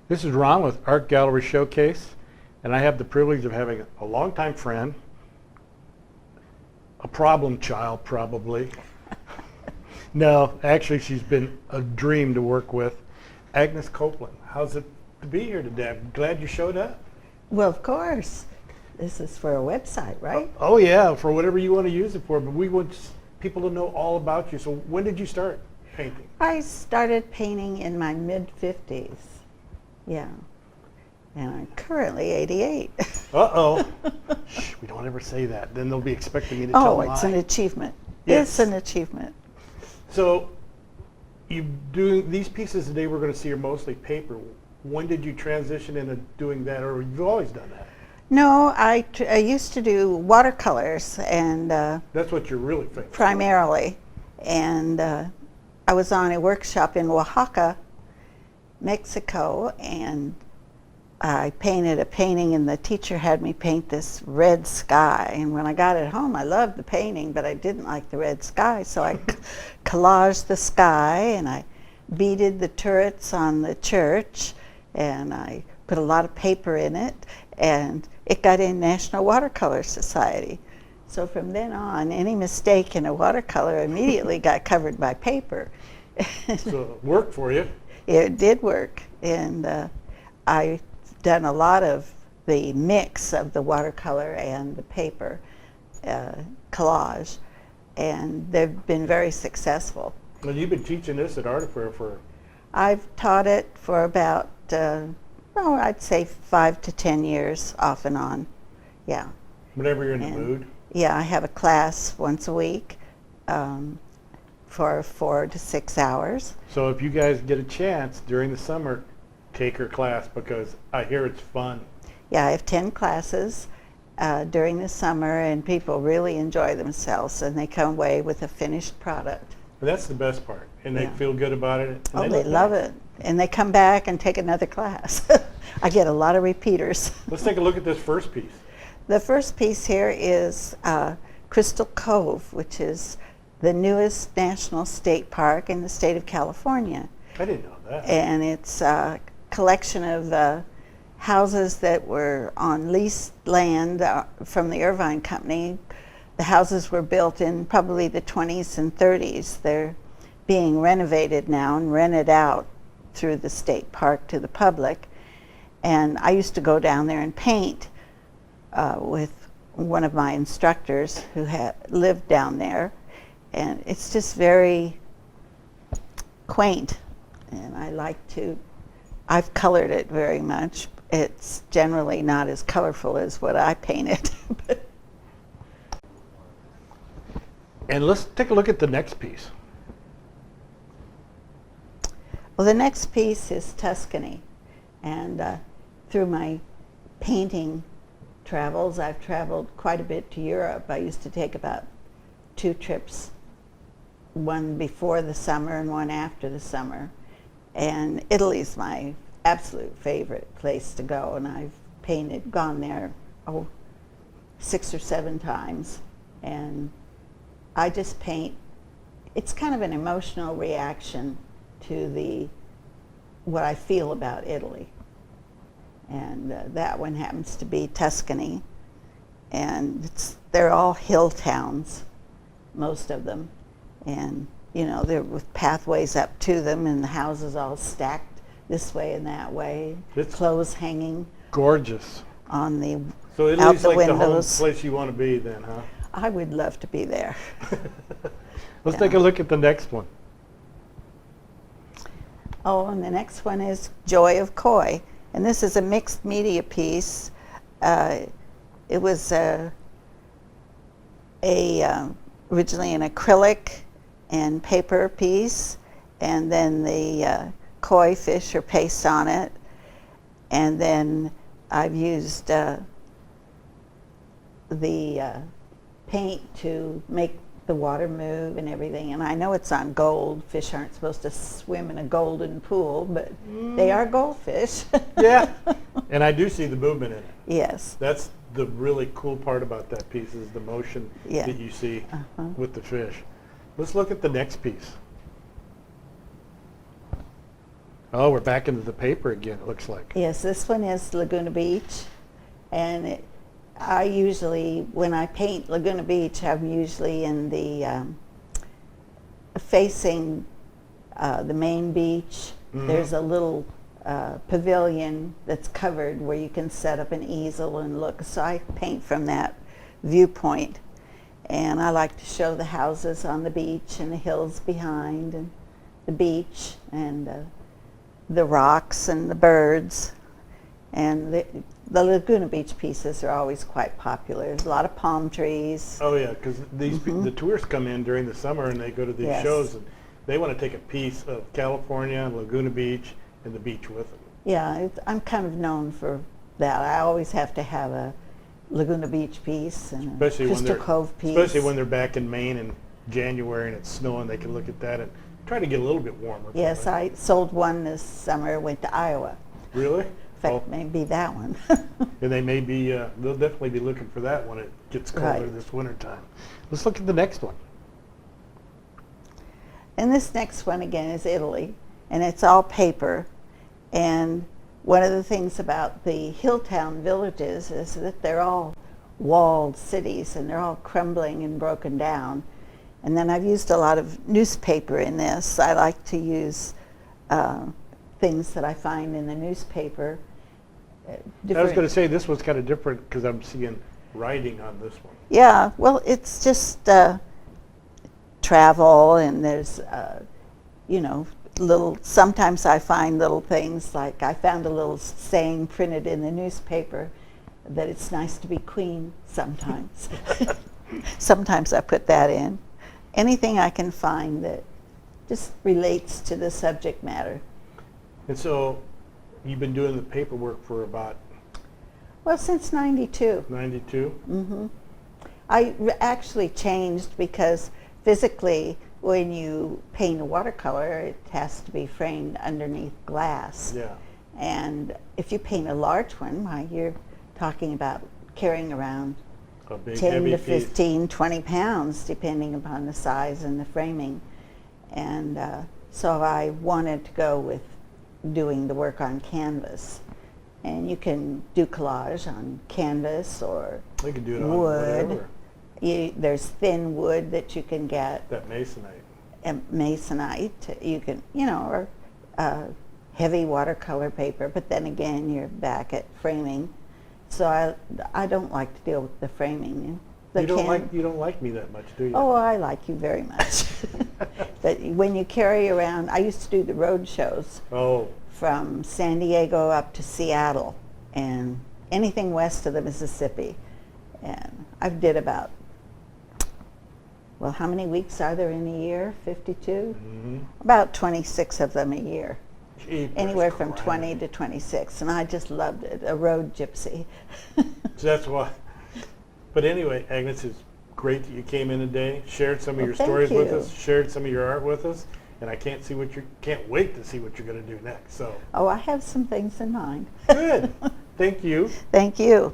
This is Ron with Art Gallery Showcase, and I have the privilege of having a longtime friend, a problem child probably. No, actually she's been a dream to work with, Agnes Copeland. How's it to be here today? I'm glad you showed up. Well, of course. This is for a website, right? Oh yeah, for whatever you want to use it for, but we want people to know all about you. So when did you start painting? I started painting in my mid-50s. Yeah. And I'm currently 88. Uh-oh. Shh, we don't ever say that. Then they'll be expecting me to tell Oh, them it's an achievement. Yes. It's an achievement. So you doing these pieces today we're going to see are mostly paper. When did you transition into doing that, or you've always done that? No, I used to do watercolors and That's what you're really famous for. primarily. And I was on a workshop in Oaxaca, Mexico, and I painted a painting, and the teacher had me paint this red sky. And when I got it home, I loved the painting, but I didn't like the red sky, so I collaged the sky, and I beaded the turrets on the church, and I put a lot of paper in it, and it got in National Watercolor Society. So from then on, any mistake in a watercolor immediately got covered by paper. So it worked for you. It did work, and I've done a lot of the mix of the watercolor and the paper collage, and they've been very successful. Well, you've been teaching this at Artifair for... I've taught it for about, I'd say 5 to 10 years off and on, yeah. Whenever you're in the And, mood. Yeah, I have a class once a week for 4 to 6 hours. So if you guys get a chance during the summer, take her class, because I hear it's fun. Yeah, I have 10 classes during the summer, and people really enjoy themselves, and they come away with a finished product. And that's the best part, and they Yeah. feel good about it. And Oh, they look love nice. it, and they come back and take another class. I get a lot of repeaters. Let's take a look at this first piece. The first piece here is Crystal Cove, which is the newest national state park in the state of California. I didn't know that. And it's a collection of houses that were on leased land from the Irvine Company. The houses were built in probably the 20s and 30s. They're being renovated now and rented out through the state park to the public. And I used to go down there and paint with one of my instructors who had lived down there. And it's just very quaint, and I've colored it very much. It's generally not as colorful as what I painted. And let's take a look at the next piece. Well, the next piece is Tuscany, and through my painting travels, I've traveled quite a bit to Europe. I used to take about 2 trips, one before the summer and one after the summer. And Italy's my absolute favorite place to go, and I've gone there 6 or 7 times. And I just paint. It's kind of an emotional reaction to what I feel about Italy. And that one happens to be Tuscany. And they're all hill towns, most of them. And, they're with pathways up to them, and the houses all stacked this way and that way. It's clothes hanging gorgeous. on the So out Italy's the like the home windows. place you want to be then, huh? I would love to be there. Let's take a look at the next one. Oh, and the next one is Joy of Koi. And this is a mixed media piece. It was originally an acrylic and paper piece, and then the koi fish are paste on it. And then I've used the paint to make the water move and everything. And I know it's on gold. Fish aren't supposed to swim in a golden pool, but they are goldfish. Yeah, and I do see the movement in it. Yes. That's the really cool part about that piece, is the motion Yeah. that you see with the fish. Let's look at the next piece. Oh, we're back into the paper again, it looks like. Yes, this one is Laguna Beach, and I usually, when I paint Laguna Beach, I'm usually in the facing the main beach. Mhm. There's a little pavilion that's covered where you can set up an easel and look. So I paint from that viewpoint, and I like to show the houses on the beach and the hills behind and the beach and the rocks and the birds. And the Laguna Beach pieces are always quite popular. There's a lot of palm trees. Oh yeah, because the tourists come in during the summer and they go to these Yes. shows and they want to take a piece of California and Laguna Beach and the beach with them. Yeah, I'm kind of known for that. I always have to have a Laguna Beach piece and Especially a when Crystal they're Cove piece. especially when they're back in Maine in January and it's snowing, they can look at that and try to get a little bit warmer. Yes, I sold one this summer, went to Iowa. Really? In fact, maybe that one. And they may be, they'll definitely be looking for that when it gets colder Right. this winter time. Let's look at the next one. And this next one again is Italy, and it's all paper. And one of the things about the hilltown villages is that they're all walled cities and they're all crumbling and broken down. And then I've used a lot of newspaper in this. I like to use things that I find in the newspaper. I was going to say this one's kind of different because I'm seeing writing on this one. Yeah, well, it's just travel, and there's, you know, sometimes I find little things, like I found a little saying printed in the newspaper that it's nice to be queen sometimes. Sometimes I put that in. Anything I can find that just relates to the subject matter. And so you've been doing the paperwork for about Well, since 92. 92? Mm-hmm. I actually changed because physically, when you paint a watercolor, it has to be framed underneath glass. Yeah. And if you paint a large one, why, you're talking about carrying around A big 10 heavy to piece. 15, 20 pounds, depending upon the size and the framing. And so I wanted to go with doing the work on canvas. And you can do collage on canvas or They can do it on wood. whatever. There's thin wood that you can get, That masonite. and masonite. You can, you know, or heavy watercolor paper. But then again, you're back at framing. So I don't like to deal with the framing. You don't like me that much, do you? Oh, I like you very much. But when you carry around, I used to do the road shows Oh, from San Diego up to Seattle and anything west of the Mississippi. And I did about, well, how many weeks are there in a year? 52? mhm. About 26 of them a year. Jeepers Anywhere from criminy. 20 to 26. And I just loved it, a road gypsy. So that's why. But anyway, Agnes, it's great that you came in today, shared some of Well, your thank stories with you. us, shared some of your art with us, and I can't wait to see what you're going to do next. So Oh, I have some things in mind. good. Thank you. Thank you.